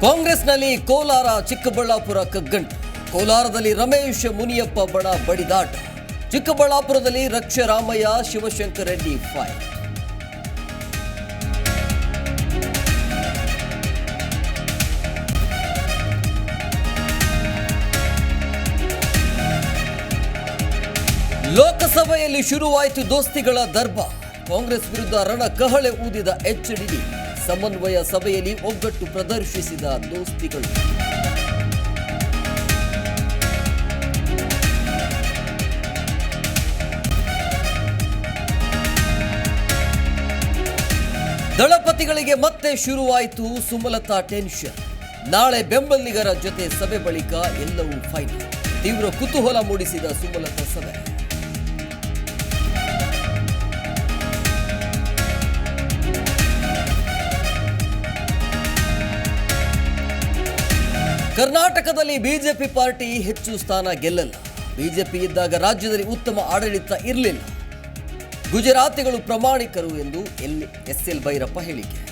ಕಾಂಗ್ರೆಸ್ನಲ್ಲಿ ಕೋಲಾರ ಚಿಕ್ಕಬಳ್ಳಾಪುರ ಕಗ್ಗಂಟು. ಕೋಲಾರದಲ್ಲಿ ರಮೇಶ್ ಮುನಿಯಪ್ಪ ಬಣ ಬಡಿದಾಟ. ಚಿಕ್ಕಬಳ್ಳಾಪುರದಲ್ಲಿ ರಕ್ಷರಾಮಯ್ಯ ಶಿವಶಂಕರ ರೆಡ್ಡಿ ಫೈಟ್. ಲೋಕಸಭೆಯಲ್ಲಿ ಶುರುವಾಯಿತು ದೋಸ್ತಿಗಳ ದರ್ಬಾರ್. ಕಾಂಗ್ರೆಸ್ ವಿರುದ್ಧ ರಣ ಕಹಳೆ ಊದಿದ ಎಚ್ಡಿಡಿ. ಸಮನ್ವಯ ಸಭೆಯಲ್ಲಿ ಒಗ್ಗಟ್ಟು ಪ್ರದರ್ಶಿಸಿದ ದೋಸ್ತಿಗಳು. ದಳಪತಿಗಳಿಗೆ ಮತ್ತೆ ಶುರುವಾಯಿತು ಸುಮಲತಾ ಟೆನ್ಷನ್. ನಾಳೆ ಬೆಂಬಲಿಗರ ಜೊತೆ ಸಭೆ ಬಳಿಕ ಎಲ್ಲವೂ ಫೈನಲ್. ತೀವ್ರ ಕುತೂಹಲ ಮೂಡಿಸಿದ ಸುಮಲತಾ ಸಭೆ. ಕರ್ನಾಟಕದಲ್ಲಿ ಬಿಜೆಪಿ ಪಾರ್ಟಿ ಹೆಚ್ಚು ಸ್ಥಾನ ಗೆಲ್ಲಲ್ಲ. ಬಿಜೆಪಿ ಇದ್ದಾಗ ರಾಜ್ಯದಲ್ಲಿ ಉತ್ತಮ ಆಡಳಿತ ಇರಲಿಲ್ಲ. ಗುಜರಾತಿಗಳು ಪ್ರಾಮಾಣಿಕರು ಎಂದು ಎಸ್ ಎಲ್ ಭೈರಪ್ಪ ಹೇಳಿಕೆ.